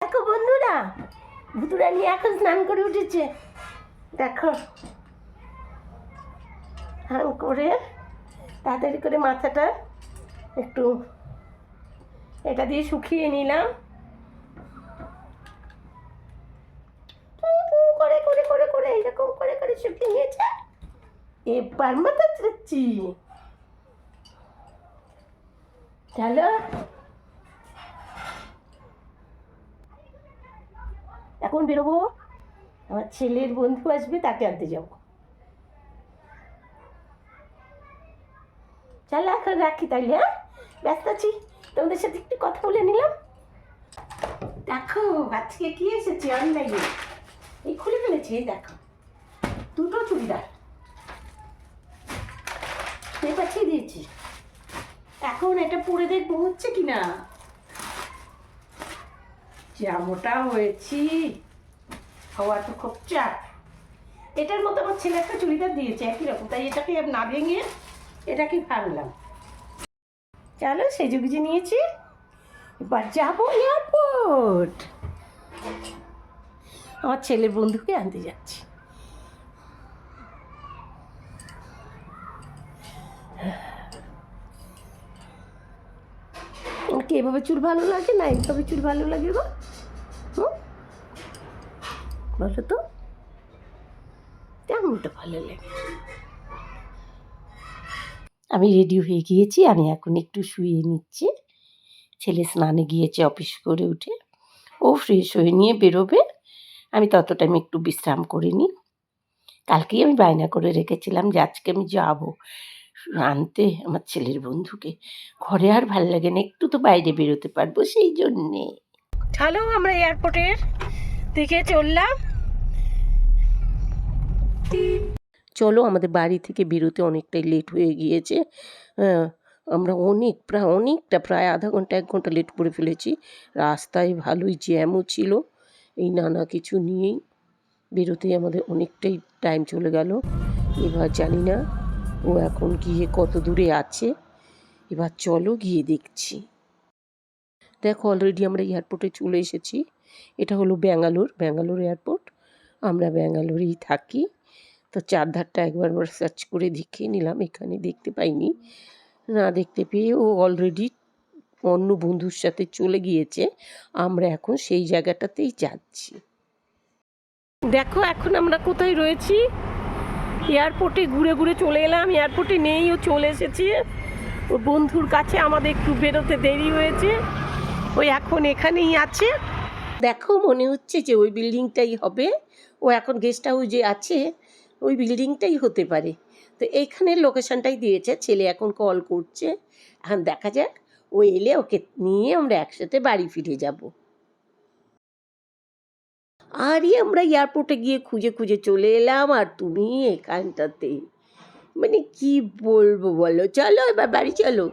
দেখো বন্ধুরা, ভুতুরানি এখন স্নান করে উঠেছে। দেখো, স্নান করে তাড়াতাড়ি করে মাথাটা একটু এটা দিয়ে শুকিয়ে নিলাম। করে করে করে করে এইরকম করে করে শুকিয়ে নিয়েছে। এবার মাথা চাচ্ছি। চলো, এখন বেরোবো। আমার ছেলের বন্ধু আসবে, তাকে আনতে যাবো। চলো এখন রাখি তাইলে। হ্যাঁ, ব্যস্ত আছি, তোমাদের সাথে একটু কথা বলে নিলাম। দেখো আজকে কি এসেছে অনলাইনে, এই খুলে ফেলেছি। এই দেখো, দুটো চুড়িদার পাঠিয়ে দিয়েছি। এখন এটা পরে দেখবো হচ্ছে কিনা। যা মোটা হয়েছি, হওয়া তো খুব চাপ। এটার মতো আমার ছেলে একটা চুড়িদার দিয়েছে একই রকম, তাই এটাকে না ভেঙে এটাকে ভাঙলাম। চলো, সেজে গুজে নিয়েছি, এবার যাবো এয়ারপোর্ট। আমার ছেলের বন্ধুকে আনতে যাচ্ছি। কি এভাবে চুল ভালো লাগে না এইভাবে চুল ভালো লাগে গো? বলো তো, তেমনটা ভালো লাগে। আমি রেডি হয়ে গিয়েছি, আমি এখন একটু শুয়ে নিচ্ছি। ছেলে স্নানে গিয়েছে অফিস করে উঠে, ও ফ্রেশ হয়ে নিয়ে বেরোবে। আমি তত টাইম একটু বিশ্রাম করে নিই। কালকেই আমি বায়না করে রেখেছিলাম যে আজকে আমি যাবো আনতে আমার ছেলের বন্ধুকে। ঘরে আর ভাল লাগে না, একটু তো বাইরে বেরোতে পারবো, সেই জন্যে। চলো, আমরা এয়ারপোর্টের দিকে চললাম। চলো, আমাদের বাড়ি থেকে বেরোতে অনেকটাই লেট হয়ে গিয়েছে। আমরা প্রায় আধা ঘন্টা 1 ঘন্টা লেট করে ফেলেছি। রাস্তায় ভালোই জ্যামও ছিল। এই নানা কিছু নিয়েই বেরোতেই আমাদের অনেকটাই টাইম চলে গেল। এবার জানি না ও এখন গিয়ে কত দূরে আছে। এবার চলো গিয়ে দেখছি। দেখো, অলরেডি আমরা এয়ারপোর্টে চলে এসেছি। এটা হলো ব্যাঙ্গালোর এয়ারপোর্ট। আমরা ব্যাঙ্গালোরেই থাকি, তো চারধারটা একবার আমরা সার্চ করে দেখে নিলাম, এখানে দেখতে পাইনি। না দেখতে পেয়ে ও অলরেডি অন্য বন্ধুর সাথে চলে গিয়েছে। আমরা এখন সেই জায়গাটাতেই যাচ্ছি। দেখো, এখন আমরা কোথায় রয়েছি। এয়ারপোর্টে ঘুরে ঘুরে চলে এলাম। এয়ারপোর্টে নেই, ও চলে এসেছে ওর বন্ধুর কাছে। আমাদের একটু বেরোতে দেরি হয়েছে, ওই এখন এখানেই আছে। দেখো, মনে হচ্ছে যে ওই বিল্ডিংটাই হবে। ও এখন গেস্ট হাউসে আছে, ওই বিল্ডিংটাই হতে পারে। তো এইখানের লোকেশনটাই দিয়েছে। ছেলে এখন কল করছে, এখন দেখা যাক। ও এলে ওকে নিয়ে আমরা একসাথে বাড়ি ফিরে যাব। আরই আমরা এয়ারপোর্টে গিয়ে খুঁজে খুঁজে চলে এলাম, আর তুমি এখানটাতে। মানে কি বলবো বলো। চলো এবার বাড়ি চলো।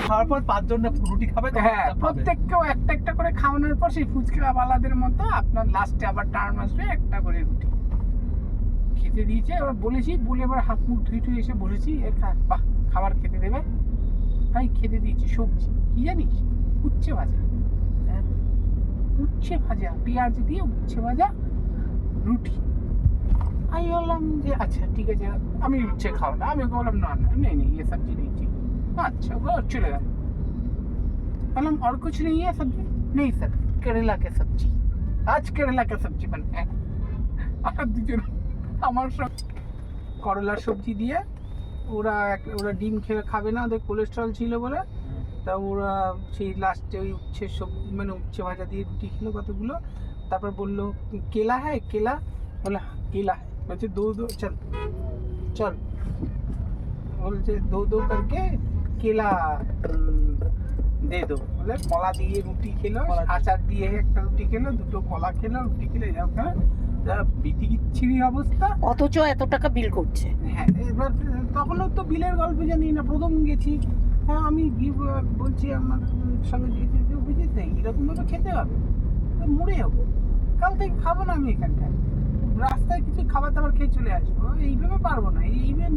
খাওয়ার পর 5 জন রুটি খাবে, প্রত্যেককেও একটা একটা করে খাওয়ানোর পর সেই ফুচকাওয়ালাদের মতো আপনার লাস্টে আবার টার্ন আসবে একটা করে রুটি খেতে দিয়েছে। এবার বলেছি, বলে এবার হাত মুখ ধুয়ে এসে বলেছি বাহ খাবার খেতে দেবে, তাই খেতে দিয়েছি। সবজি কি জানিস? উচ্ছে ভাজা, উচ্ছে ভাজা পেঁয়াজ দিয়ে উচ্ছে ভাজা রুটি। আমি বললাম যে আচ্ছা ঠিক আছে, আমি উচ্ছে খাও না। আমি বললাম না না নেই নেই ये सब्जी नहीं चाहिए। अच्छा वो चले गए। बोलम और कुछ नहीं है सब्जी? नहीं सर, करेला के सब्जी, आज करेला का सब्जी बना है। আর দুজন আমার সব করলার সবজি দিয়ে, ওরা ডিম খেয়ে খাবে না, ওদের কোলেস্ট্রল ছিল বলে। তা ওরা সেই লাস্টে ওই উচ্ছে সবজি মানে উচ্ছে ভাজা দিয়ে রুটি খেলো কতগুলো। তারপর বললো কেলা হ্যাঁ কেলা, বলে केला है। বলছে दो दो चल चल, বলছে दो दो करके केला दे दो। বলে কলা দিয়ে রুটি খেলো, আচার দিয়ে একটা রুটি খেলো, দুটো কলা খেলো, রুটি খেলো, এরকম বিতিকিচ্ছিরি অবস্থা। অথচ এত টাকা বিল করছে। হ্যাঁ, এবার তখনও তো বিলের গল্প জানি না, প্রথম গেছি। হ্যাঁ, আমি বলছি আমার সঙ্গে যে বুঝেছে এরকমভাবে খেতে হবে, মরে যাবো, কাল থেকে খাবো না আমি এখানটায়। রাস্তায় কিছু খাবার দাবার খেয়ে চলে আসবো, এইভাবে পারবো না। ইভেন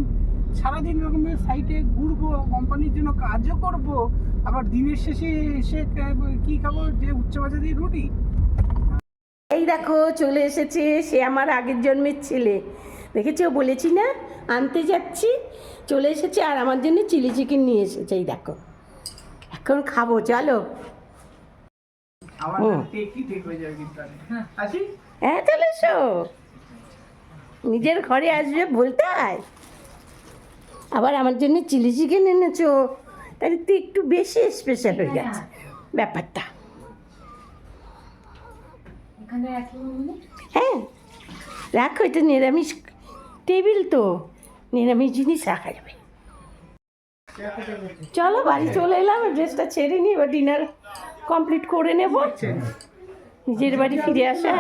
সারাদিন এরকমের সাইটে ঘুরবো, কোম্পানির জন্য কাজও করব, আবার দিনের শেষে এসে কি খাবো, যে উচ্চ বাজা দিয়ে রুটি। এই দেখো চলে এসেছে সে আমার আগের জন্মের ছেলে, দেখেছো বলেছি না আনতে যাচ্ছি, চলে এসেছে আর আমার জন্য চিলি চিকেন নিয়ে এসেছে। এই দেখো এখন খাবো চলো। আমার ঠিক হয়ে যাবে কিন্তু। হ্যাঁ আসি। হ্যাঁ চলে এসো, নিজের ঘরে আসবে বলতে হয়। আবার আমার জন্য চিলি চিকেন এনেছো, তাহলে তো একটু বেশি স্পেশাল হয়ে গেছে ব্যাপারটা। হ্যাঁ রাখো, এটা নিরামিষ টেবিল তো, নিরামিষ জিনিস রাখা যাবে। চলো বাড়ি চলে এলাম, ড্রেসটা ছেড়ে নিই, এবার ডিনার কমপ্লিট করে নেব, নিজের বাড়ি ফিরে আসা।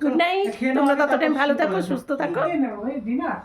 গুড নাইট, তোমরা তত টাইম ভালো থাকো, সুস্থ থাকো। ডিনার